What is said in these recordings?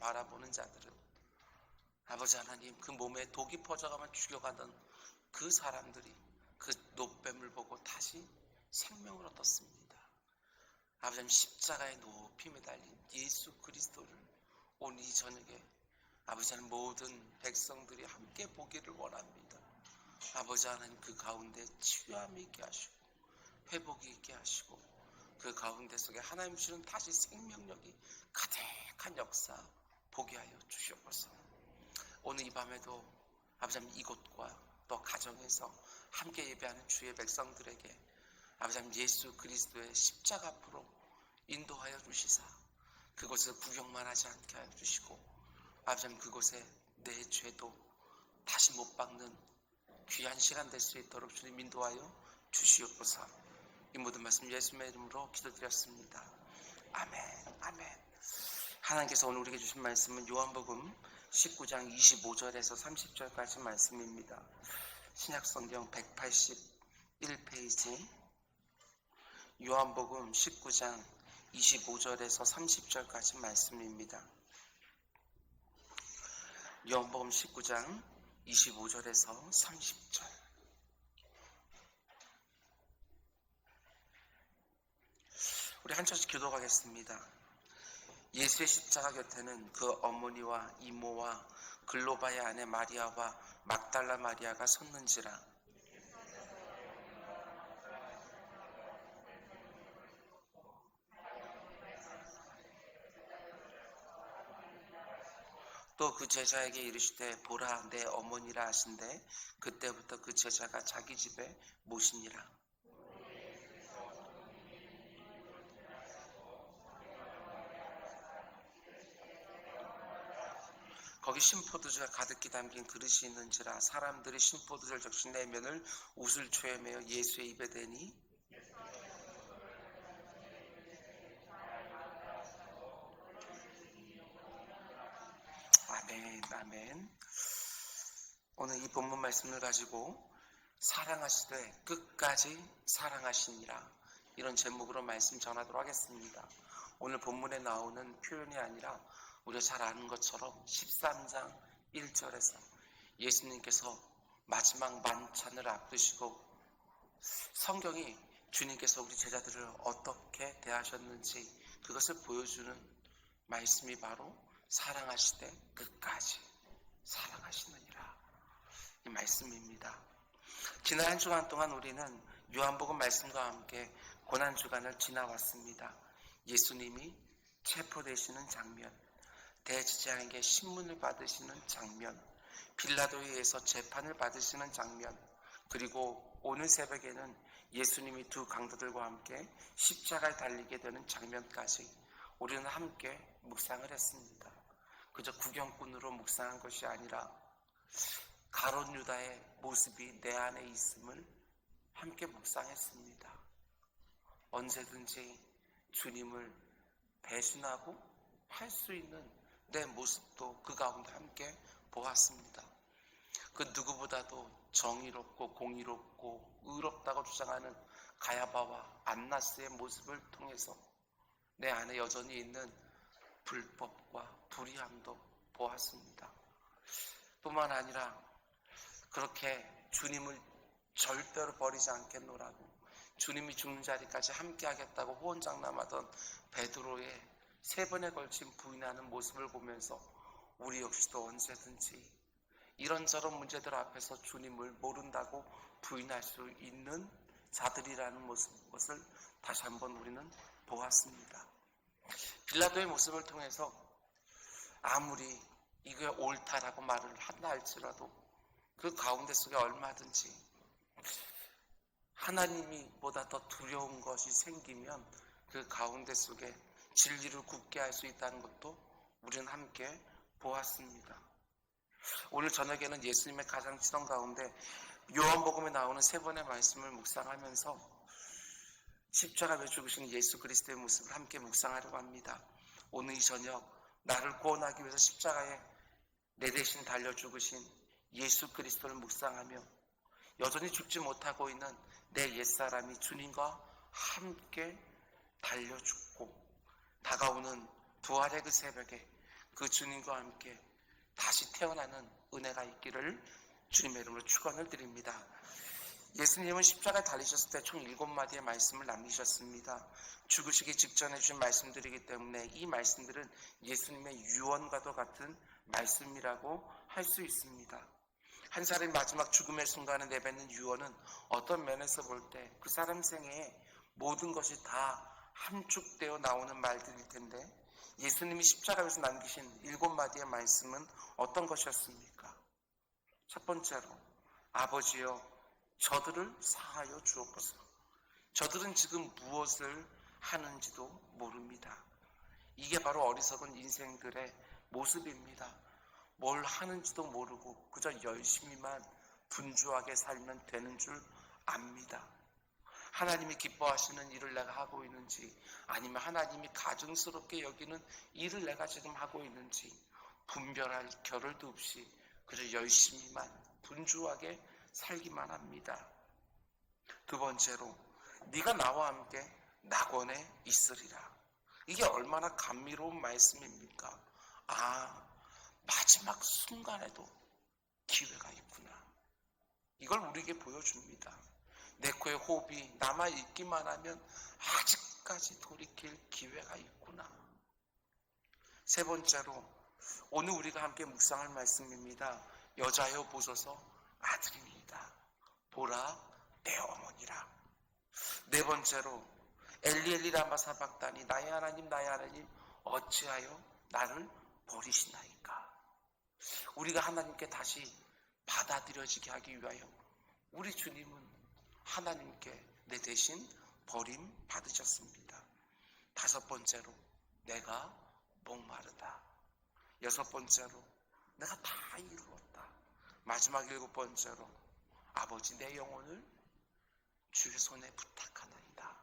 바라보는 자들은 아버지 하나님, 그 몸에 독이 퍼져가면 죽여가던 그 사람들이 그 노뱀을 보고 다시 생명을 얻었습니다. 아버지 하나님, 십자가에 높이 매달린 예수 그리스도를 오늘 이 저녁에 아버지 하나님 모든 백성들이 함께 보기를 원합니다. 아버지 하나님, 그 가운데 치유함이 있게 하시고 회복이 있게 하시고 그 가운데 속에 하나님 주시는 다시 생명력이 가득한 역사 보게 하여 주시옵소서. 오늘 이 밤에도 아버지 하나님, 이곳과 또 가정에서 함께 예배하는 주의 백성들에게 아버지 하나님, 예수 그리스도의 십자가 앞으로 인도하여 주시사 그곳을 구경만 하지 않게 하여 주시고 아버지 하나님, 그곳에 내 죄도 다시 못 박는 귀한 시간 될 수 있도록 주님 인도하여 주시옵소서. 이 모든 말씀 예수님의 이름으로 기도드렸습니다. 아멘. 아멘. 하나님께서 오늘 우리에게 주신 말씀은 요한복음 19장 25절에서 30절까지 말씀입니다. 신약성경 181페이지 요한복음 19장 25절에서 30절까지 말씀입니다. 요한복음 19장 25절에서 30절. 우리 한 절씩 기도하겠습니다. 예수의 십자가 곁에는 그 어머니와 이모와 글로바의 아내 마리아와 막달라 마리아가 섰는지라. 또 그 제자에게 이르시되 보라 내 어머니라 하신대 그때부터 그 제자가 자기 집에 모시니라. 거기 신포도주가 가득히 담긴 그릇이 있는지라. 사람들이 신포도주를 적신 내면을 우슬초에 매어 예수의 입에 대니 아멘. 아멘. 오늘 이 본문 말씀을 가지고 사랑하시되 끝까지 사랑하시니라, 이런 제목으로 말씀 전하도록 하겠습니다. 오늘 본문에 나오는 표현이 아니라 우리가 잘 아는 것처럼 13장 1절에서 예수님께서 마지막 만찬을 앞두시고 성경이 주님께서 우리 제자들을 어떻게 대하셨는지 그것을 보여주는 말씀이 바로 사랑하시되 끝까지 사랑하시느니라, 이 말씀입니다. 지난 한 주간 동안 우리는 요한복음 말씀과 함께 고난주간을 지나왔습니다. 예수님이 체포되시는 장면, 대제사장에게 신문을 받으시는 장면, 빌라도에 의해서 재판을 받으시는 장면, 그리고 오늘 새벽에는 예수님이 두 강도들과 함께 십자가에 달리게 되는 장면까지 우리는 함께 묵상을 했습니다. 그저 구경꾼으로 묵상한 것이 아니라 가룟 유다의 모습이 내 안에 있음을 함께 묵상했습니다. 언제든지 주님을 배신하고 할 수 있는 내 모습도 그 가운데 함께 보았습니다. 그 누구보다도 정의롭고 공의롭고 의롭다고 주장하는 가야바와 안나스의 모습을 통해서 내 안에 여전히 있는 불법과 불의함도 보았습니다. 뿐만 아니라 그렇게 주님을 절대로 버리지 않겠노라고 주님이 죽는 자리까지 함께 하겠다고 호언장담하던 베드로의 3번에 걸친 부인하는 모습을 보면서 우리 역시도 언제든지 이런저런 문제들 앞에서 주님을 모른다고 부인할 수 있는 자들이라는 것을 다시 한번 우리는 보았습니다. 빌라도의 모습을 통해서 아무리 이게 옳다라고 말을 한다 할지라도 그 가운데 속에 얼마든지 하나님이 보다 더 두려운 것이 생기면 그 가운데 속에 진리를 굳게 할 수 있다는 것도 우리는 함께 보았습니다. 오늘 저녁에는 예수님의 가장 치던 가운데 요한복음에 나오는 3번의 말씀을 묵상하면서 십자가에 죽으신 예수 그리스도의 모습을 함께 묵상하려고 합니다. 오늘 이 저녁 나를 구원하기 위해서 십자가에 내 대신 달려 죽으신 예수 그리스도를 묵상하며 여전히 죽지 못하고 있는 내 옛사람이 주님과 함께 달려 죽고 다가오는 부활의 그 새벽에 그 주님과 함께 다시 태어나는 은혜가 있기를 주님의 이름으로 축원을 드립니다. 예수님은 십자가에 달리셨을 때 총 7마디의 말씀을 남기셨습니다. 죽으시기 직전에 주신 말씀들이기 때문에 이 말씀들은 예수님의 유언과도 같은 말씀이라고 할 수 있습니다. 한 사람이 마지막 죽음의 순간에 내뱉는 유언은 어떤 면에서 볼 때 그 사람 생애에 모든 것이 다 함축되어 나오는 말들일 텐데, 예수님이 십자가에서 남기신 7마디의 말씀은 어떤 것이었습니까? 첫 번째로, 아버지여 저들을 사하여 주옵소서. 저들은 지금 무엇을 하는지도 모릅니다. 이게 바로 어리석은 인생들의 모습입니다. 뭘 하는지도 모르고 그저 열심히만 분주하게 살면 되는 줄 압니다. 하나님이 기뻐하시는 일을 내가 하고 있는지, 아니면 하나님이 가증스럽게 여기는 일을 내가 지금 하고 있는지 분별할 겨를도 없이 그저 열심히만 분주하게 살기만 합니다. 두 번째로, 네가 나와 함께 낙원에 있으리라. 이게 얼마나 감미로운 말씀입니까? 마지막 순간에도 기회가 있구나. 이걸 우리에게 보여줍니다. 내 코에 호흡이 남아있기만 하면 아직까지 돌이킬 기회가 있구나. 세 번째로, 오늘 우리가 함께 묵상할 말씀입니다. 여자여 보소서 아들입니다. 보라 내 어머니라. 네 번째로, 엘리 엘리 라마 사박다니 나의 하나님 어찌하여 나를 버리시나이까. 우리가 하나님께 다시 받아들여지게 하기 위하여 우리 주님은 하나님께 내 대신 버림 받으셨습니다. 다섯 번째로, 내가 목마르다. 여섯 번째로, 내가 다 이루었다. 마지막 일곱 번째로, 아버지 내 영혼을 주의 손에 부탁하나이다.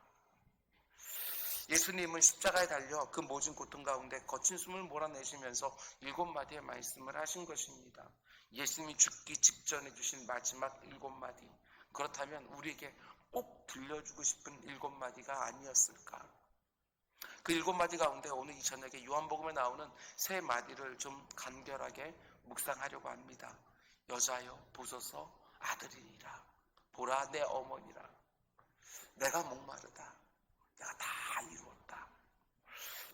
예수님은 십자가에 달려 그 모진 고통 가운데 거친 숨을 몰아내시면서 7마디의 말씀을 하신 것입니다. 예수님이 죽기 직전에 주신 마지막 7마디, 그렇다면 우리에게 꼭 들려주고 싶은 7마디가 아니었을까? 그 7마디 가운데 오늘 이 저녁에 요한복음에 나오는 3마디를 좀 간결하게 묵상하려고 합니다. 여자여 보소서 아들이니라. 보라 내 어머니라. 내가 목마르다. 내가 다 이루었다.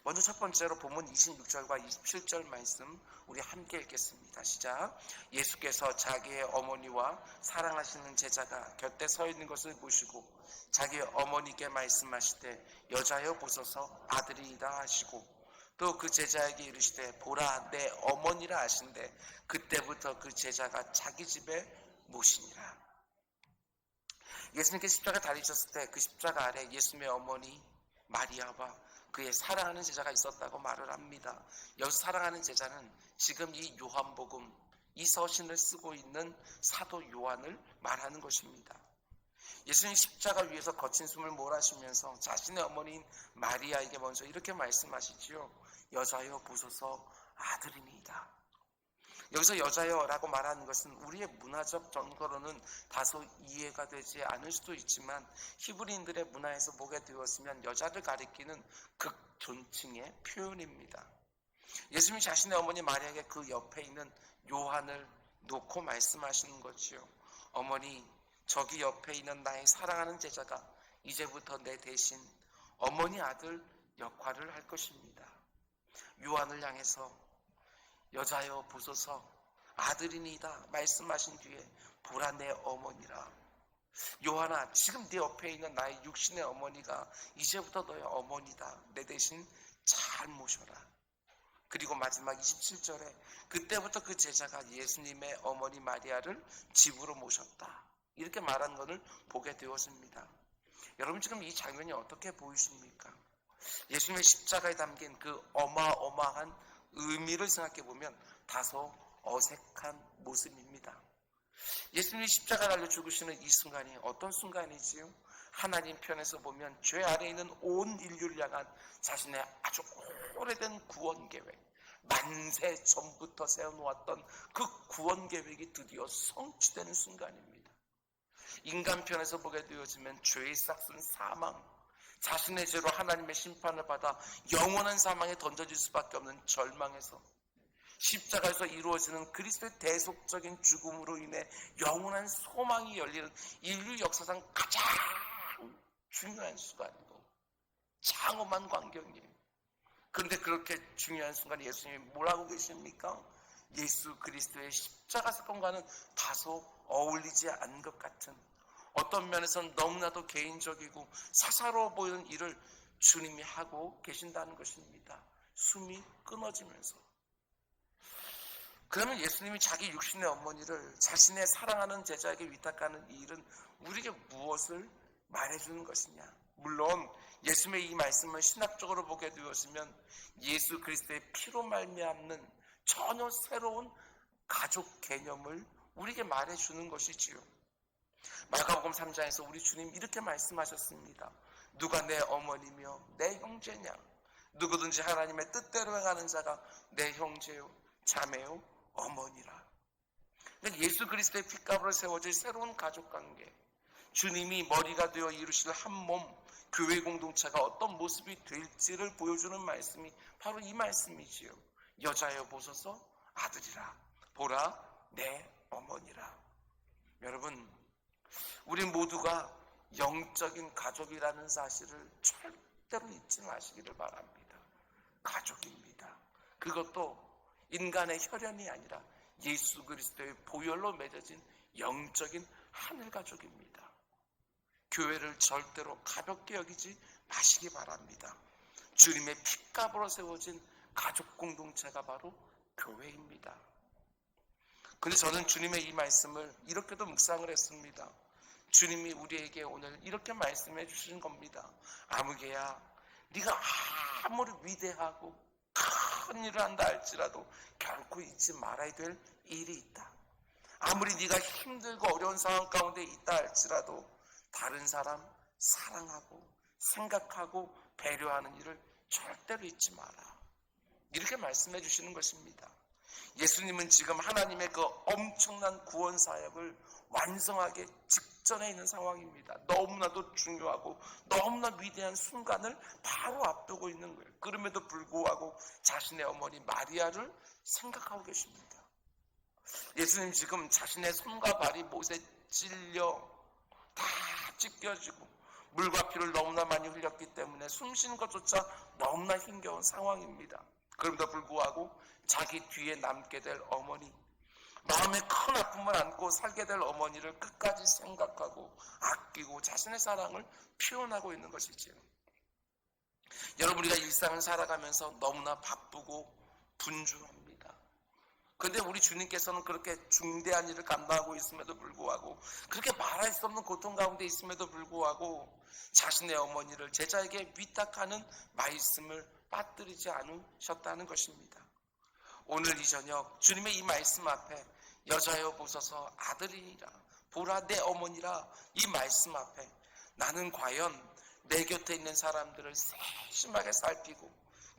먼저 첫 번째로 본문 26절과 27절 말씀 우리 함께 읽겠습니다. 시작. 예수께서 자기의 어머니와 사랑하시는 제자가 곁에 서 있는 것을 보시고 자기의 어머니께 말씀하시되 여자여 보소서 아들이다 하시고, 또 그 제자에게 이르시되 보라 내 어머니라 하신대 그때부터 그 제자가 자기 집에 모시니라. 예수님께 십자가 달리셨을 때 그 십자가 아래 예수님의 어머니 마리아와 그의 사랑하는 제자가 있었다고 말을 합니다. 여기서 사랑하는 제자는 지금 이 요한복음, 이 서신을 쓰고 있는 사도 요한을 말하는 것입니다. 예수님 십자가 위에서 거친 숨을 몰아쉬면서 자신의 어머니인 마리아에게 먼저 이렇게 말씀하시지요. 여자여 보소서 아들이니이다. 여기서 여자여라고 말하는 것은 우리의 문화적 전거로는 다소 이해가 되지 않을 수도 있지만 히브리인들의 문화에서 보게 되었으면 여자를 가리키는 극존칭의 표현입니다. 예수님이 자신의 어머니 마리아에게 그 옆에 있는 요한을 놓고 말씀하시는 거지요. 어머니, 저기 옆에 있는 나의 사랑하는 제자가 이제부터 내 대신 어머니 아들 역할을 할 것입니다. 요한을 향해서 여자여 보소서 아들이니이다 말씀하신 뒤에 보라 내 어머니라. 요한아, 지금 네 옆에 있는 나의 육신의 어머니가 이제부터 너의 어머니다. 내 대신 잘 모셔라. 그리고 마지막 27절에 그때부터 그 제자가 예수님의 어머니 마리아를 집으로 모셨다. 이렇게 말한 것을 보게 되었습니다. 여러분, 지금 이 장면이 어떻게 보이십니까? 예수님의 십자가에 담긴 그 어마어마한 의미를 생각해 보면 다소 어색한 모습입니다. 예수님이 십자가 달려 죽으시는 이 순간이 어떤 순간이지요? 하나님 편에서 보면 죄 아래에 있는 온 인류를 향한 자신의 아주 오래된 구원 계획, 만세 전부터 세워놓았던 그 구원 계획이 드디어 성취되는 순간입니다. 인간 편에서 보게 되어지면 죄의 싹슨 사망, 자신의 죄로 하나님의 심판을 받아 영원한 사망에 던져질 수밖에 없는 절망에서 십자가에서 이루어지는 그리스도의 대속적인 죽음으로 인해 영원한 소망이 열리는 인류 역사상 가장 중요한 순간이고 장엄한 광경이에요. 그런데 그렇게 중요한 순간에 예수님이 뭐라고 계십니까? 예수 그리스도의 십자가 사건과는 다소 어울리지 않은 것 같은, 어떤 면에서는 너무나도 개인적이고 사사로워 보이는 일을 주님이 하고 계신다는 것입니다. 숨이 끊어지면서. 그러면 예수님이 자기 육신의 어머니를 자신의 사랑하는 제자에게 위탁하는 이 일은 우리에게 무엇을 말해주는 것이냐? 물론 예수님의 이 말씀을 신학적으로 보게 되었으면 예수 그리스도의 피로 말미암는 전혀 새로운 가족 개념을 우리에게 말해주는 것이지요. 마가복음 3장에서 우리 주님 이렇게 말씀하셨습니다. 누가 내 어머니며 내 형제냐? 누구든지 하나님의 뜻대로 행하는 자가 내 형제요 자매요 어머니라. 예수 그리스도의 핏값으로 세워질 새로운 가족관계, 주님이 머리가 되어 이루실 한 몸, 교회 공동체가 어떤 모습이 될지를 보여주는 말씀이 바로 이 말씀이지요. 여자여 보소서 아들이라, 보라 내 어머니라. 여러분, 우리 모두가 영적인 가족이라는 사실을 절대로 잊지 마시기를 바랍니다. 가족입니다. 그것도 인간의 혈연이 아니라 예수 그리스도의 보혈로 맺어진 영적인 하늘 가족입니다. 교회를 절대로 가볍게 여기지 마시기 바랍니다. 주님의 핏값으로 세워진 가족 공동체가 바로 교회입니다. 그런데 저는 주님의 이 말씀을 이렇게도 묵상을 했습니다. 주님이 우리에게 오늘 이렇게 말씀해 주신 겁니다. 아무개야, 네가 아무리 위대하고 큰 일을 한다 할지라도 결코 잊지 말아야 될 일이 있다. 아무리 네가 힘들고 어려운 상황 가운데 있다 할지라도 다른 사람 사랑하고 생각하고 배려하는 일을 절대로 잊지 마라. 이렇게 말씀해 주시는 것입니다. 예수님은 지금 하나님의 그 엄청난 구원 사역을 완성하기 직전에 있는 상황입니다. 너무나도 중요하고 너무나 위대한 순간을 바로 앞두고 있는 거예요. 그럼에도 불구하고 자신의 어머니 마리아를 생각하고 계십니다. 예수님 지금 자신의 손과 발이 못에 찔려 다 찢겨지고 물과 피를 너무나 많이 흘렸기 때문에 숨쉬는 것조차 너무나 힘겨운 상황입니다. 그럼에도 불구하고 자기 뒤에 남게 될 어머니, 마음에 큰 아픔을 안고 살게 될 어머니를 끝까지 생각하고 아끼고 자신의 사랑을 표현하고 있는 것이지요. 여러분, 우리가 일상을 살아가면서 너무나 바쁘고 분주합니다. 그런데 우리 주님께서는 그렇게 중대한 일을 감당하고 있음에도 불구하고, 그렇게 말할 수 없는 고통 가운데 있음에도 불구하고 자신의 어머니를 제자에게 위탁하는 말씀을 빠뜨리지 않으셨다는 것입니다. 오늘 이 저녁 주님의 이 말씀 앞에 여자여 보소서 아들이니라, 보라 내 어머니라, 이 말씀 앞에 나는 과연 내 곁에 있는 사람들을 세심하게 살피고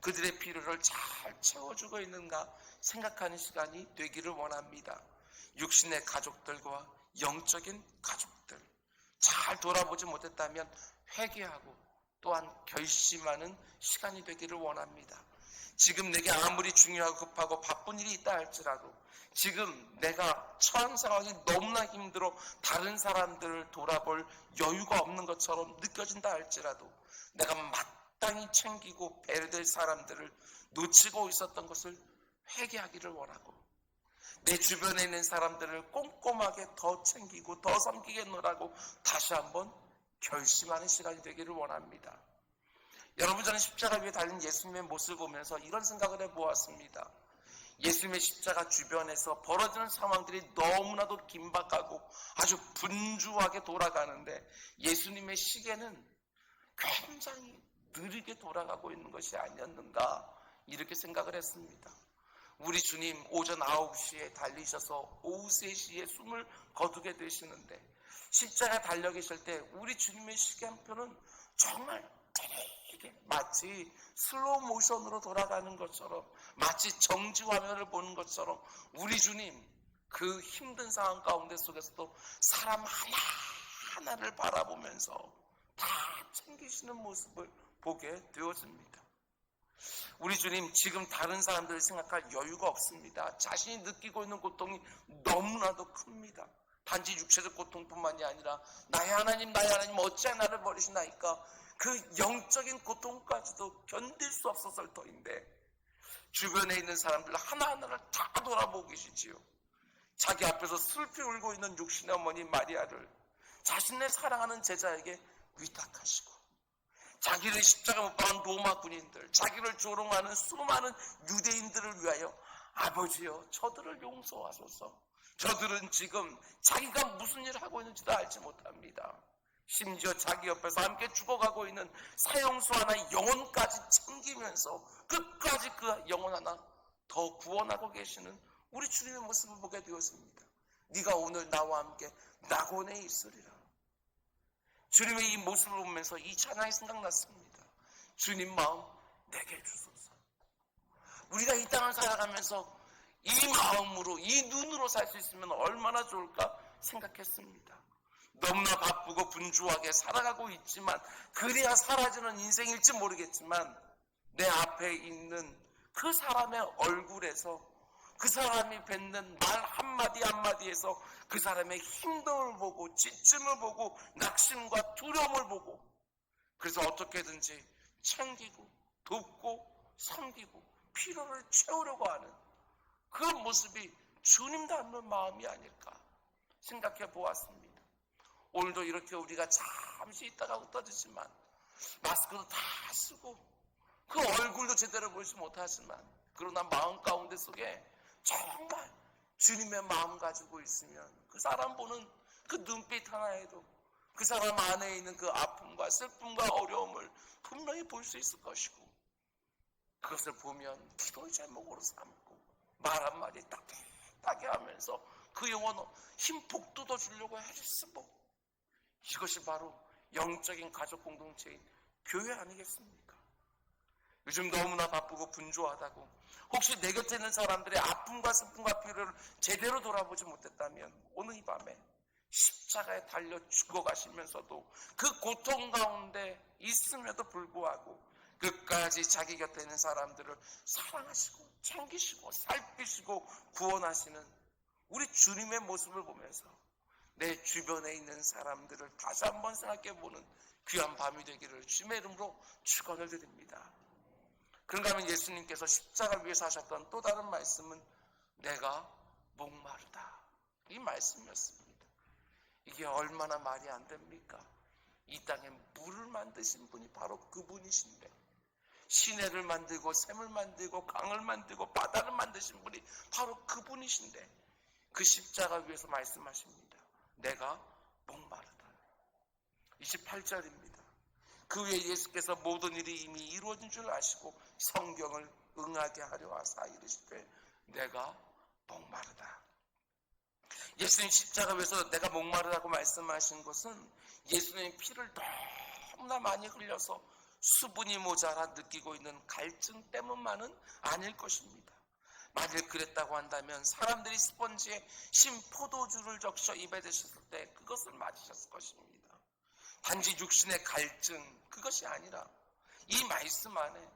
그들의 필요를 잘 채워주고 있는가 생각하는 시간이 되기를 원합니다. 육신의 가족들과 영적인 가족들 잘 돌아보지 못했다면 회개하고 또한 결심하는 시간이 되기를 원합니다. 지금 내게 아무리 중요하고 급하고 바쁜 일이 있다 할지라도, 지금 내가 처한 상황이 너무나 힘들어 다른 사람들을 돌아볼 여유가 없는 것처럼 느껴진다 할지라도, 내가 마땅히 챙기고 배려될 사람들을 놓치고 있었던 것을 회개하기를 원하고, 내 주변에 있는 사람들을 꼼꼼하게 더 챙기고 더 섬기겠노라고 다시 한번 결심하는 시간이 되기를 원합니다. 여러분, 저는 십자가 위에 달린 예수님의 모습을 보면서 이런 생각을 해보았습니다. 예수님의 십자가 주변에서 벌어지는 상황들이 너무나도 긴박하고 아주 분주하게 돌아가는데 예수님의 시계는 굉장히 느리게 돌아가고 있는 것이 아니었는가, 이렇게 생각을 했습니다. 우리 주님 오전 9시에 달리셔서 오후 3시에 숨을 거두게 되시는데, 십자가 달려 계실 때 우리 주님의 시간표는 정말 마치 슬로우 모션으로 돌아가는 것처럼, 마치 정지 화면을 보는 것처럼 우리 주님 그 힘든 상황 가운데 속에서도 사람 하나하나를 바라보면서 다 챙기시는 모습을 보게 되어집니다. 우리 주님, 지금 다른 사람들을 생각할 여유가 없습니다. 자신이 느끼고 있는 고통이 너무나도 큽니다. 단지 육체적 고통뿐만이 아니라 나의 하나님 어찌하여 나를 버리시나이까, 그 영적인 고통까지도 견딜 수 없었을 터인데 주변에 있는 사람들 하나하나를 다 돌아보고 계시지요. 자기 앞에서 슬피 울고 있는 육신의 어머니 마리아를 자신의 사랑하는 제자에게 위탁하시고, 자기를 십자가 못 박은 로마 군인들, 자기를 조롱하는 수많은 유대인들을 위하여 아버지여 저들을 용서하소서. 저들은 지금 자기가 무슨 일을 하고 있는지도 알지 못합니다. 심지어 자기 옆에서 함께 죽어가고 있는 사형수 하나의 영혼까지 챙기면서 끝까지 그 영혼 하나 더 구원하고 계시는 우리 주님의 모습을 보게 되었습니다. 네가 오늘 나와 함께 낙원에 있으리라. 주님의 이 모습을 보면서 이 찬양이 생각났습니다. 주님 마음 내게 주소서. 우리가 이 땅을 살아가면서 이 마음으로, 이 눈으로 살 수 있으면 얼마나 좋을까 생각했습니다. 너무나 바쁘고 분주하게 살아가고 있지만, 그래야 사라지는 인생일지 모르겠지만, 내 앞에 있는 그 사람의 얼굴에서, 그 사람이 뱉는 말 한마디 한마디에서 그 사람의 힘듦을 보고, 지침을 보고, 낙심과 두려움을 보고, 그래서 어떻게든지 챙기고 돕고 섬기고 필요를 채우려고 하는 그 모습이 주님 닮은 마음이 아닐까 생각해 보았습니다. 오늘도 이렇게 우리가 잠시 있다가 흩어지지만, 마스크도 다 쓰고 그 얼굴도 제대로 보지 못하지만, 그러나 마음 가운데 속에 정말 주님의 마음 가지고 있으면 그 사람 보는 그 눈빛 하나에도 그 사람 안에 있는 그 아픔과 슬픔과 어려움을 분명히 볼 수 있을 것이고, 그것을 보면 기도의 제목으로 삼고 말 한마디 따뜻하게 하면서 그 영혼 힘 북돋워 주려고 애쓰고, 이것이 바로 영적인 가족 공동체인 교회 아니겠습니까? 요즘 너무나 바쁘고 분주하다고, 혹시 내 곁에 있는 사람들의 아픔과 슬픔과 필요를 제대로 돌아보지 못했다면 오늘 이 밤에 십자가에 달려 죽어가시면서도 그 고통 가운데 있음에도 불구하고 끝까지 자기 곁에 있는 사람들을 사랑하시고 챙기시고 살피시고 구원하시는 우리 주님의 모습을 보면서 내 주변에 있는 사람들을 다시 한번 생각해보는 귀한 밤이 되기를 주님의 이름으로 축원을 드립니다. 그런가 하면 예수님께서 십자가를 위해서 하셨던 또 다른 말씀은 내가 목마르다, 이 말씀이었습니다. 이게 얼마나 말이 안 됩니까? 이 땅에 물을 만드신 분이 바로 그분이신데, 시내를 만들고 샘을 만들고 강을 만들고 바다를 만드신 분이 바로 그분이신데, 그 십자가 위에서 말씀하십니다. 내가 목마르다. 28절입니다. 그 후에 예수께서 모든 일이 이미 이루어진 줄 아시고 성경을 응하게 하려 하사 이르시되 내가 목마르다. 예수님 십자가 위에서 내가 목마르다고 말씀하신 것은 예수님의 피를 너무나 많이 흘려서 수분이 모자라 느끼고 있는 갈증 때문만은 아닐 것입니다. 만일 그랬다고 한다면 사람들이 스펀지에 신 포도주를 적셔 입에 대셨을 때 그것을 맞으셨을 것입니다. 단지 육신의 갈증, 그것이 아니라 이 말씀 안에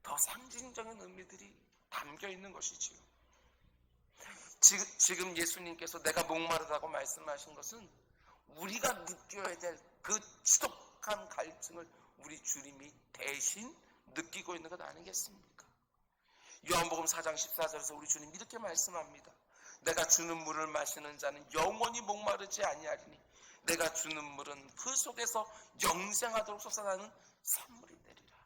더 상징적인 의미들이 담겨 있는 것이지요. 지금 예수님께서 내가 목마르다고 말씀하신 것은 우리가 느껴야 될 그 지독한 갈증을 우리 주님이 대신 느끼고 있는 것 아니겠습니까? 요한복음 4장 14절에서 우리 주님 이렇게 말씀합니다. 내가 주는 물을 마시는 자는 영원히 목마르지 아니하리니 내가 주는 물은 그 속에서 영생하도록 솟아나는 샘물이 되리라.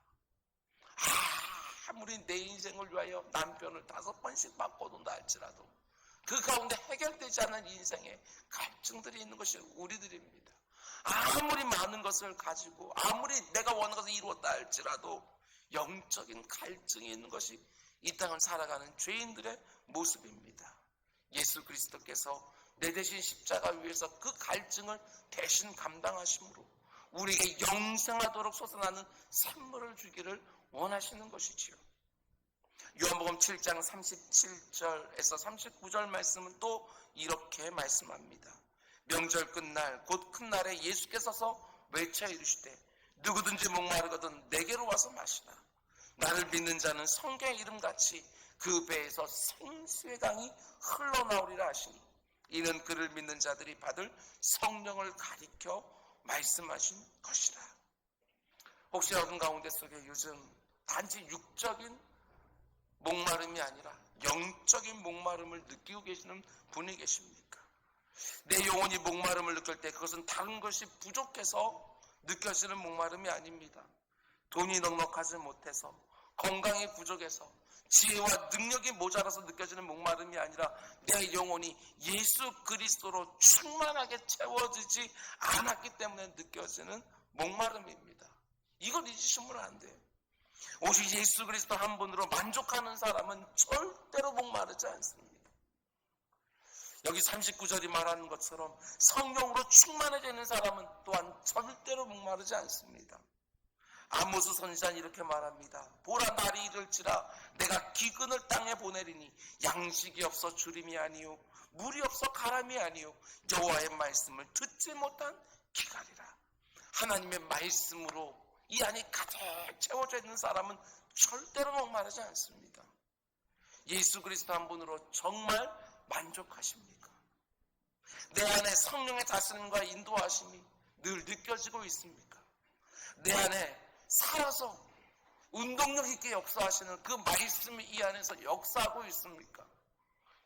아무리 내 인생을 위하여 남편을 5번씩 바꿔둔다 할지라도 그 가운데 해결되지 않은 인생에 갈증들이 있는 것이 우리들입니다. 아무리 많은 것을 가지고 아무리 내가 원하는 것을 이루었다 할지라도 영적인 갈증이 있는 것이 이 땅을 살아가는 죄인들의 모습입니다. 예수 그리스도께서 내 대신 십자가 위에서 그 갈증을 대신 감당하심으로 우리에게 영생하도록 솟아나는 샘물을 주기를 원하시는 것이지요. 요한복음 7장 37절에서 39절 말씀은 또 이렇게 말씀합니다. 명절 끝날 곧 큰 날에 예수께서 서서 외쳐 이르시되 누구든지 목마르거든 내게로 와서 마시라. 나를 믿는 자는 성경의 이름같이 그 배에서 생수의 강이 흘러나오리라 하시니 이는 그를 믿는 자들이 받을 성령을 가리켜 말씀하신 것이라. 혹시 여러분 가운데 속에 요즘 단지 육적인 목마름이 아니라 영적인 목마름을 느끼고 계시는 분이 계십니까? 내 영혼이 목마름을 느낄 때 그것은 다른 것이 부족해서 느껴지는 목마름이 아닙니다. 돈이 넉넉하지 못해서, 건강이 부족해서, 지혜와 능력이 모자라서 느껴지는 목마름이 아니라 내 영혼이 예수 그리스도로 충만하게 채워지지 않았기 때문에 느껴지는 목마름입니다. 이걸 잊으시면 안 돼요. 오직 예수 그리스도 한 분으로 만족하는 사람은 절대로 목마르지 않습니다. 여기 39절이 말하는 것처럼 성령으로 충만해지는 사람은 또한 절대로 목마르지 않습니다. 아모스 선지자는 이렇게 말합니다. 보라, 날이 이를지라 내가 기근을 땅에 보내리니 양식이 없어 주림이 아니요 물이 없어 가람이 아니요 여호와의 말씀을 듣지 못한 기갈이라. 하나님의 말씀으로 이 안이 가득 채워져 있는 사람은 절대로 목마르지 않습니다. 예수 그리스도 한 분으로 정말 만족하십니까? 내 안에 성령의 다스림과 인도하심이 늘 느껴지고 있습니까? 내 안에 살아서 운동력 있게 역사하시는 그 말씀이 이 안에서 역사하고 있습니까?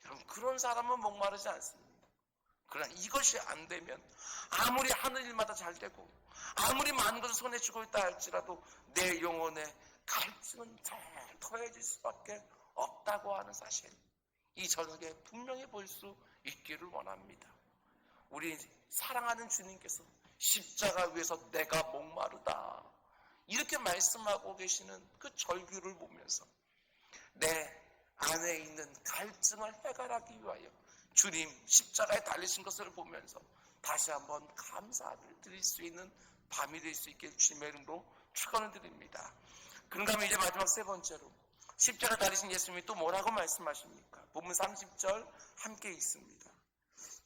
여러분, 그런 사람은 목마르지 않습니다. 그러나 이것이 안 되면 아무리 하는 일마다 잘 되고 아무리 많은 것을 손에 쥐고 있다 할지라도 내 영혼의 갈증은 더해질 수밖에 없다고 하는 사실, 이 저녁에 분명히 볼 수 있기를 원합니다. 우리 사랑하는 주님께서 십자가 위에서 내가 목마르다 이렇게 말씀하고 계시는 그 절규를 보면서 내 안에 있는 갈증을 해결하기 위하여 주님 십자가에 달리신 것을 보면서 다시 한번 감사를 드릴 수 있는 밤이 될 수 있게 주님의 이름으로 축원을 드립니다. 그런가 하면 이제 마지막 세 번째로 십자가 달리신 예수님이 또 뭐라고 말씀하십니까? 본문 30절 함께 있습니다.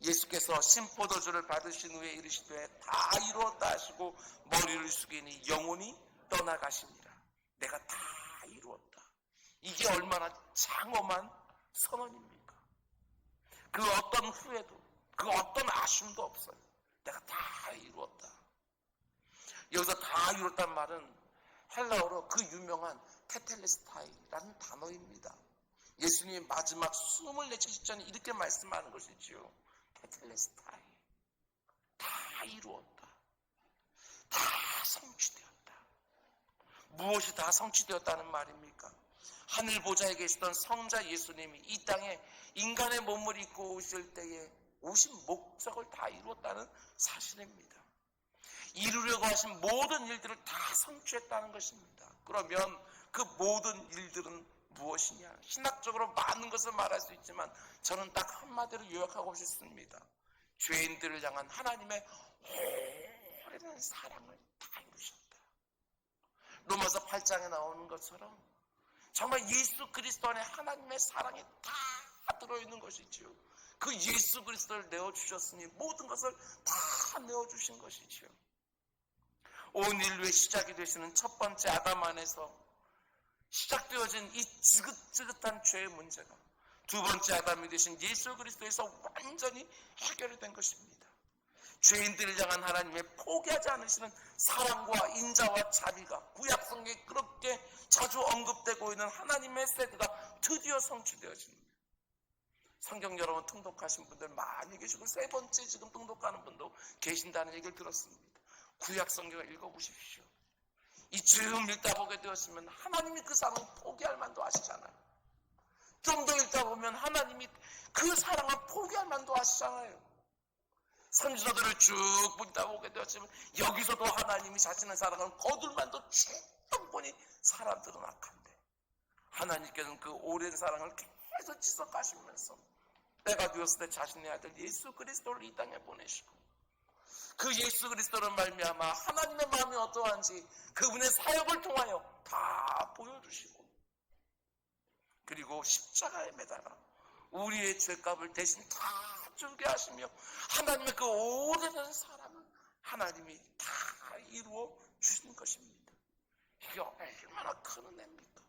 예수께서 신포도주를 받으신 후에 이르시되 다 이루었다 하시고 머리를 숙이니 영혼이 떠나가시니라. 내가 다 이루었다. 이게 얼마나 장엄한 선언입니까? 그 어떤 후회도, 그 어떤 아쉬움도 없어요. 내가 다 이루었다. 여기서 다 이뤘단 말은 헬라어로 그 유명한 테텔레스타이라는 단어입니다. 예수님이 마지막 숨을 내쉬기 전에 이렇게 말씀하는 것이지요. 테텔레스타이. 다 이루었다. 다 성취되었다. 무엇이 다 성취되었다는 말입니까? 하늘 보좌에 계시던 성자 예수님이 이 땅에 인간의 몸을 입고 오실 때에 오신 목적을 다 이루었다는 사실입니다. 이루려고 하신 모든 일들을 다 성취했다는 것입니다. 그러면 그 모든 일들은 무엇이냐? 신학적으로 많은 것을 말할 수 있지만 저는 딱 한마디로 요약하고 싶습니다. 죄인들을 향한 하나님의 오래된 사랑을 다 이루셨다. 로마서 8장에 나오는 것처럼 정말 예수 그리스도 안에 하나님의 사랑이 다 들어있는 것이지요. 그 예수 그리스도를 내어주셨으니 모든 것을 다 내어주신 것이지요. 온 인류의 시작이 되시는 첫 번째 아담 안에서 시작되어진 이 지긋지긋한 죄의 문제가 두 번째 아담이 되신 예수 그리스도에서 완전히 해결이 된 것입니다. 죄인들을 향한 하나님의 포기하지 않으시는 사랑과 인자와 자비가 구약 성경에 그렇게 자주 언급되고 있는 하나님의 세드가 드디어 성취되어집니다. 성경 여러분 통독하신 분들 많이 계시고 세 번째 지금 통독하는 분도 계신다는 얘기를 들었습니다. 구약 성경을 읽어보십시오. 이쯤 읽다 보게 되었으면 하나님이 그 사랑을 포기할 만도 하시잖아요. 좀 더 읽다 보면 하나님이 그 사랑을 포기할 만도 하시잖아요. 선지서들을 쭉 읽다 보게 되었으면 여기서도 하나님이 자신의 사랑을 거둘 만도 충분히 사람들은 악한데 하나님께서는 그 오랜 사랑을 계속 지속하시면서 때가 되었을 때 자신의 아들 예수 그리스도를 이 땅에 보내시고 그 예수 그리스도를 말미암아 하나님의 마음이 어떠한지 그분의 사역을 통하여 다 보여주시고 그리고 십자가에 매달아 우리의 죄값을 대신 다 주게 하시며 하나님의 그 오래된 사랑을 하나님이 다 이루어 주신 것입니다. 이게 얼마나 큰 은혜입니까?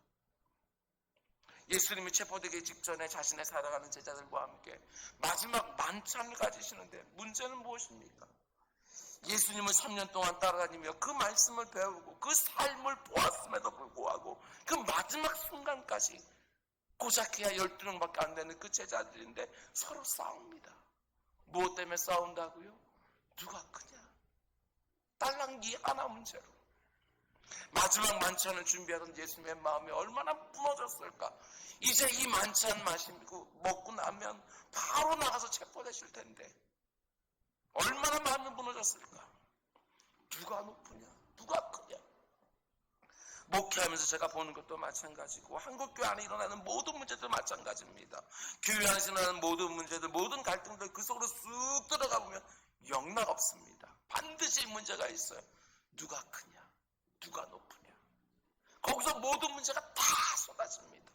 예수님이 체포되기 직전에 자신의 사랑하는 제자들과 함께 마지막 만찬을 가지시는데 문제는 무엇입니까? 예수님을 3년 동안 따라다니며 그 말씀을 배우고 그 삶을 보았음에도 불구하고 그 마지막 순간까지 고작해야 12명밖에 안 되는 그 제자들인데 서로 싸웁니다. 무엇 때문에 싸운다고요? 누가 크냐? 딸랑기 하나 문제로. 마지막 만찬을 준비하던 예수님의 마음이 얼마나 무너졌을까? 이제 이 만찬 마시고 먹고 나면 바로 나가서 체포되실 텐데 얼마나 마음이 무너졌을까? 누가 높으냐? 누가 크냐? 목회하면서 제가 보는 것도 마찬가지고 한국교회 안에 일어나는 모든 문제들 마찬가지입니다. 교회 안에서 일어나는 모든 문제들, 모든 갈등들 그 속으로 쑥 들어가 보면 영락 없습니다. 반드시 문제가 있어요. 누가 크냐? 누가 높으냐? 거기서 모든 문제가 다 쏟아집니다.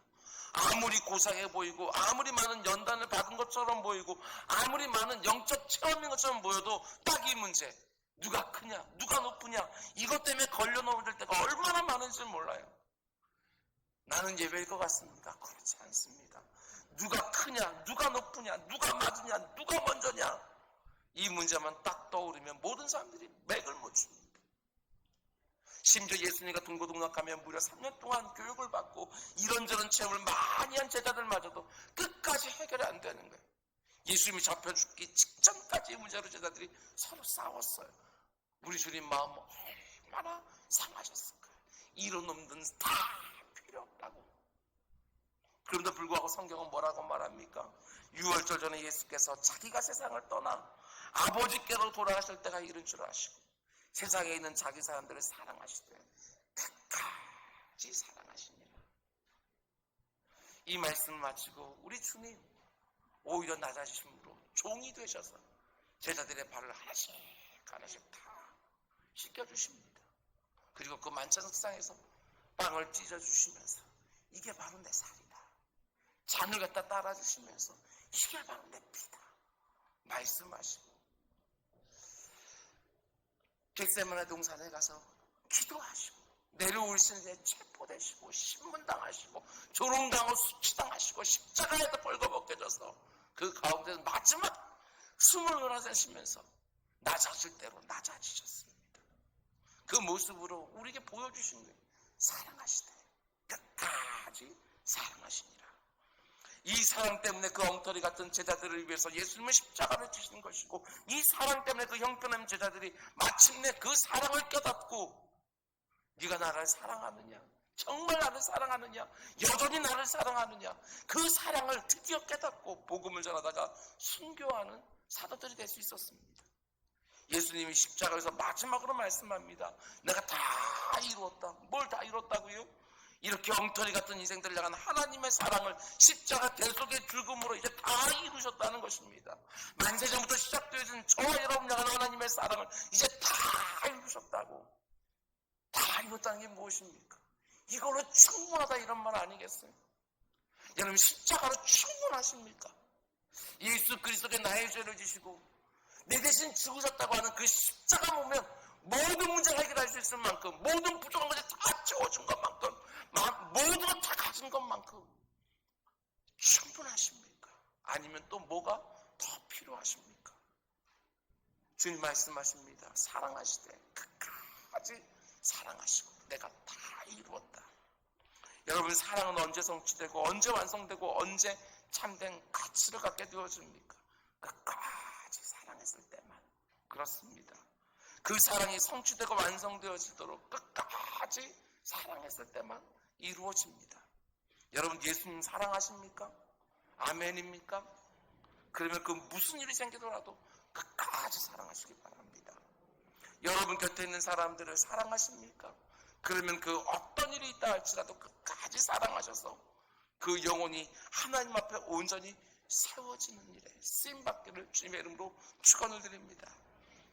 아무리 고상해 보이고 아무리 많은 연단을 받은 것처럼 보이고 아무리 많은 영적 체험인 것처럼 보여도 딱 이 문제, 누가 크냐 누가 높으냐, 이것 때문에 걸려놓을 때가 얼마나 많은지 몰라요. 나는 예배일 것 같습니다. 그렇지 않습니다. 누가 크냐 누가 높으냐 누가 맞으냐 누가 먼저냐, 이 문제만 딱 떠오르면 모든 사람들이 맥을 못 줍니다. 심지어 예수님과 동고동락하며 무려 3년 동안 교육을 받고 이런저런 체험을 많이 한 제자들마저도 끝까지 해결이 안 되는 거예요. 예수님이 잡혀 죽기 직전까지 이 문제로 제자들이 서로 싸웠어요. 우리 주님 마음 얼마나 상하셨을까요? 이런 놈들은 다 필요 없다고. 그럼에도 불구하고 성경은 뭐라고 말합니까? 6월절 전에 예수께서 자기가 세상을 떠나 아버지께로 돌아가실 때가 이른 줄 아시고 세상에 있는 자기 사람들을 사랑하시되 끝까지 사랑하시니라. 이 말씀을 마치고 우리 주님 오히려 낮아지심으로 종이 되셔서 제자들의 발을 하나씩 하나씩 다 씻겨주십니다. 그리고 그 만찬 식상에서 빵을 찢어주시면서 이게 바로 내 살이다, 잔을 갖다 따라주시면서 이게 바로 내 피다 말씀하시고 겟세마네 동산에 가서 기도하시고 내려오시는데 체포되시고 신문당하시고 조롱당하고 수치당하시고 십자가에다 벌거벗겨져서 그 가운데 마지막 숨을 흘러내쉬면서 낮아질 대로 낮아지셨습니다. 그 모습으로 우리에게 보여주신 거예요. 사랑하시되 끝까지 사랑하시니라. 이 사랑 때문에 그 엉터리 같은 제자들을 위해서 예수님은 십자가를 지신 것이고 이 사랑 때문에 그 형편없는 제자들이 마침내 그 사랑을 깨닫고 네가 나를 사랑하느냐, 정말 나를 사랑하느냐, 여전히 나를 사랑하느냐, 그 사랑을 드디어 깨닫고 복음을 전하다가 순교하는 사도들이 될 수 있었습니다. 예수님이 십자가에서 마지막으로 말씀합니다. 내가 다 이루었다. 뭘 다 이뤘다고요? 이렇게 엉터리 같은 인생들을 향한 하나님의 사랑을 십자가 대속의 죽음으로 이제 다 이루셨다는 것입니다. 만세전부터 시작되어진 저와 여러분 향한 하나님의 사랑을 이제 다 이루셨다고. 다 이뤘다는 게 무엇입니까? 이걸로 충분하다 이런 말 아니겠어요? 여러분 십자가로 충분하십니까? 예수 그리스도께 나의 죄를 지시고 내 대신 죽으셨다고 하는 그 십자가 보면 모든 문제를 해결할 수 있을 만큼, 모든 부족한 것을 다 채워준 것만큼, 모든 걸 다 가진 것만큼 충분하십니까? 아니면 또 뭐가 더 필요하십니까? 주님 말씀하십니다. 사랑하시되 끝까지 사랑하시고 내가 다 이루었다. 여러분 사랑은 언제 성취되고 언제 완성되고 언제 참된 가치를 갖게 되어집니까? 끝까지 사랑했을 때만. 그렇습니다. 그 사랑이 성취되고 완성되어지도록 끝까지 사랑했을 때만 이루어집니다. 여러분 예수님 사랑하십니까? 아멘입니까? 그러면 그 무슨 일이 생기더라도 끝까지 사랑하시기 바랍니다. 여러분 곁에 있는 사람들을 사랑하십니까? 그러면 그 어떤 일이 있다 할지라도 끝까지 사랑하셔서 그 영혼이 하나님 앞에 온전히 세워지는 일에 쓰임받기를 주님의 이름으로 축원을 드립니다.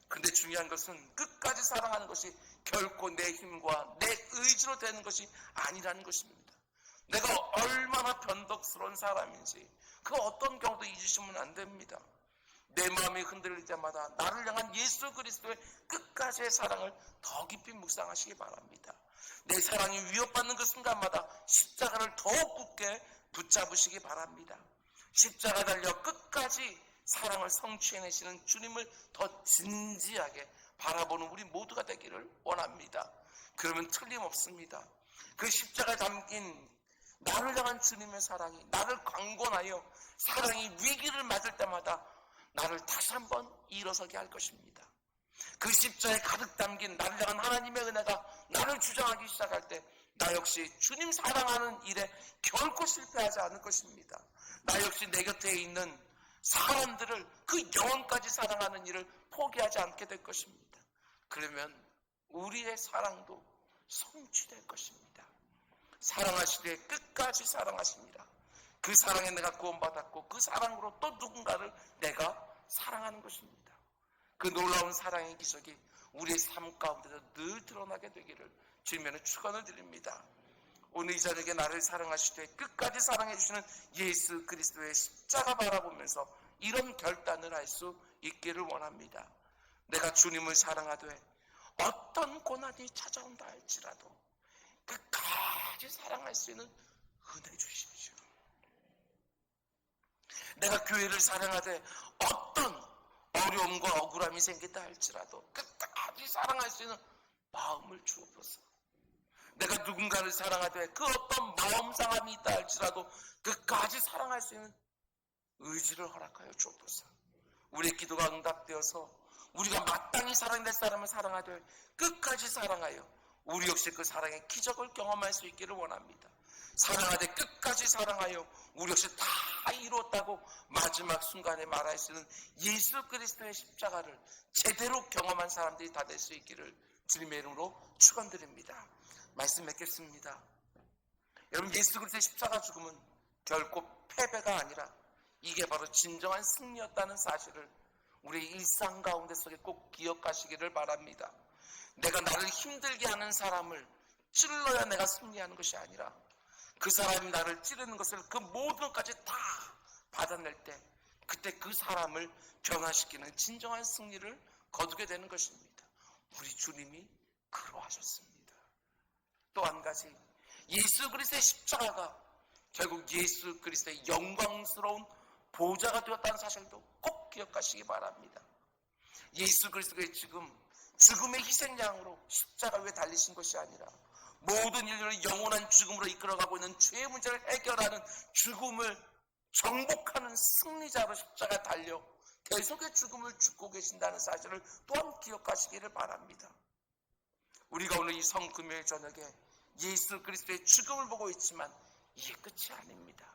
근데 중요한 것은 끝까지 사랑하는 것이 결코 내 힘과 내 의지로 되는 것이 아니라는 것입니다. 내가 얼마나 변덕스러운 사람인지 그 어떤 경우도 잊으시면 안 됩니다. 내 마음이 흔들릴 때마다 나를 향한 예수 그리스도의 끝까지의 사랑을 더 깊이 묵상하시기 바랍니다. 내 사랑이 위협받는 그 순간마다 십자가를 더욱 굳게 붙잡으시기 바랍니다. 십자가 달려 끝까지 사랑을 성취해내시는 주님을 더 진지하게 바라보는 우리 모두가 되기를 원합니다. 그러면 틀림없습니다. 그 십자가에 담긴 나를 향한 주님의 사랑이 나를 강권하여 사랑이 위기를 맞을 때마다 나를 다시 한번 일어서게 할 것입니다. 그 십자가에 가득 담긴 나를 향한 하나님의 은혜가 나를 주장하기 시작할 때 나 역시 주님 사랑하는 일에 결코 실패하지 않을 것입니다. 나 역시 내 곁에 있는 사람들을 그 영혼까지 사랑하는 일을 포기하지 않게 될 것입니다. 그러면 우리의 사랑도 성취될 것입니다. 사랑하시되 끝까지 사랑하십니다. 그 사랑에 내가 구원받았고 그 사랑으로 또 누군가를 내가 사랑하는 것입니다. 그 놀라운 사랑의 기적이 우리의 삶 가운데서 늘 드러나게 되기를 주님의 축원을 드립니다. 오늘 이 저녁에 나를 사랑하시되 끝까지 사랑해 주시는 예수 그리스도의 십자가 바라보면서 이런 결단을 할 수 있기를 원합니다. 내가 주님을 사랑하되 어떤 고난이 찾아온다 할지라도 끝까지 사랑할 수 있는 은혜 주십시오. 내가 교회를 사랑하되 어떤 어려움과 억울함이 생긴다 할지라도 끝까지 사랑할 수 있는 마음을 주옵소서. 내가 누군가를 사랑하되 그 어떤 마음 상함이 있다 할지라도 끝까지 사랑할 수 있는 의지를 허락하여 주옵소서. 우리의 기도가 응답되어서 우리가 마땅히 사랑될 사람을 사랑하되 끝까지 사랑하여 우리 역시 그 사랑의 기적을 경험할 수 있기를 원합니다. 사랑하되 끝까지 사랑하여 우리 역시 다 이루었다고 마지막 순간에 말할 수 있는 예수 그리스도의 십자가를 제대로 경험한 사람들이 다 될 수 있기를 주님의 이름으로 축원드립니다. 말씀 맺겠습니다. 여러분, 예수 그리스도의 십자가 죽음은 결코 패배가 아니라 이게 바로 진정한 승리였다는 사실을 우리의 일상 가운데 속에 꼭 기억하시기를 바랍니다. 내가 나를 힘들게 하는 사람을 찔러야 내가 승리하는 것이 아니라 그 사람이 나를 찌르는 것을 그 모든 것까지 다 받아낼 때 그때 그 사람을 변화시키는 진정한 승리를 거두게 되는 것입니다. 우리 주님이 그러하셨습니다. 또 한 가지, 예수 그리스도의 십자가가 결국 예수 그리스도의 영광스러운 보좌가 되었다는 사실도 꼭 기억하시기 바랍니다. 예수 그리스도의 죽음의 희생양으로 십자가 위에 달리신 것이 아니라 모든 인류를 영원한 죽음으로 이끌어가고 있는 죄의 문제를 해결하는 죽음을 정복하는 승리자로 십자가에 달려 계속의 죽음을 죽고 계신다는 사실을 또한 기억하시기를 바랍니다. 우리가 오늘 이 성금요일 저녁에 예수 그리스도의 죽음을 보고 있지만 이게 끝이 아닙니다.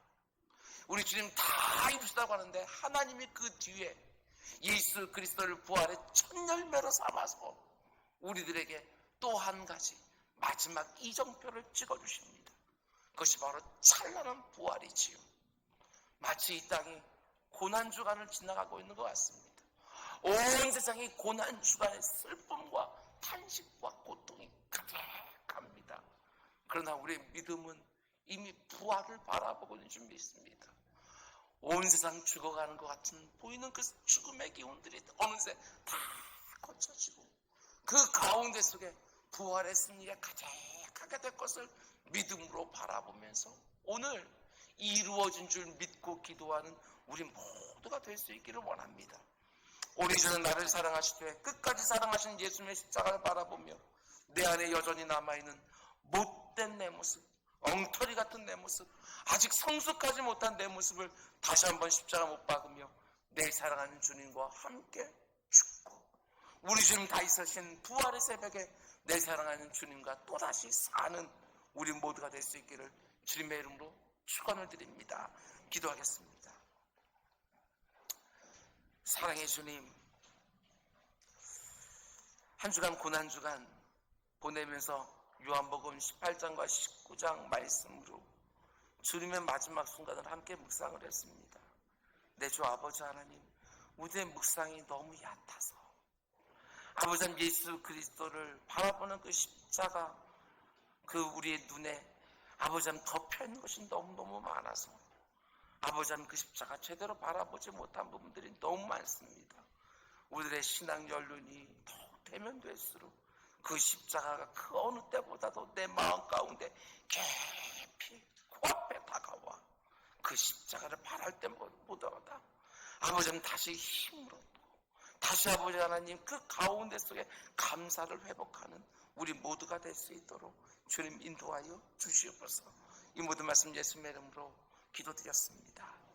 우리 주님 다 이루시다고 하는데 하나님이 그 뒤에 예수 그리스도를 부활의 첫 열매로 삼아서 우리들에게 또 한 가지 마지막 이정표를 찍어주십니다. 그것이 바로 찬란한 부활이지요. 마치 이 땅이 고난주간을 지나가고 있는 것 같습니다. 온 세상이 고난주간의 슬픔과 탄식과 고통이 가득합니다. 그러나 우리의 믿음은 이미 부활을 바라보고 있는 줄 믿습니다. 온 세상 죽어가는 것 같은 보이는 그 죽음의 기운들이 어느새 다 거쳐지고 그 가운데 속에 부활의 승리가 가득하게 될 것을 믿음으로 바라보면서 오늘 이루어진 줄 믿고 기도하는 우리 모두가 될 수 있기를 원합니다. 오늘 저는 나를 사랑하시되 끝까지 사랑하신 예수님의 십자가를 바라보며 내 안에 여전히 남아있는 못된 내 모습, 엉터리 같은 내 모습, 아직 성숙하지 못한 내 모습을 다시 한번 십자가 못 박으며 내 사랑하는 주님과 함께 죽고 우리 주님 다 있으신 부활의 새벽에 내 사랑하는 주님과 또다시 사는 우리 모두가 될 수 있기를 주님의 이름으로 축원을 드립니다. 기도하겠습니다. 사랑의 주님, 한 주간 고난주간 보내면서 요한복음 18장과 19장 말씀으로 주님의 마지막 순간을 함께 묵상을 했습니다. 내 주 아버지 하나님, 우리의 묵상이 너무 얕아서 아버지 하나님 예수 그리스도를 바라보는 그 십자가 그 우리의 눈에 아버지 하나님 덮여있는 것이 너무너무 많아서 아버지 하나님 그 십자가 제대로 바라보지 못한 부분들이 너무 많습니다. 우리들의 신앙 연륜이 더 되면 될수록 그 십자가가 그 어느 때보다도 내 마음 가운데 깊이 코앞에 다가와 그 십자가를 바랄 때보다 아버지는 다시 힘을 얻고 다시 아버지 하나님 그 가운데 속에 감사를 회복하는 우리 모두가 될 수 있도록 주님 인도하여 주시옵소서. 이 모든 말씀 예수님의 이름으로 기도드렸습니다.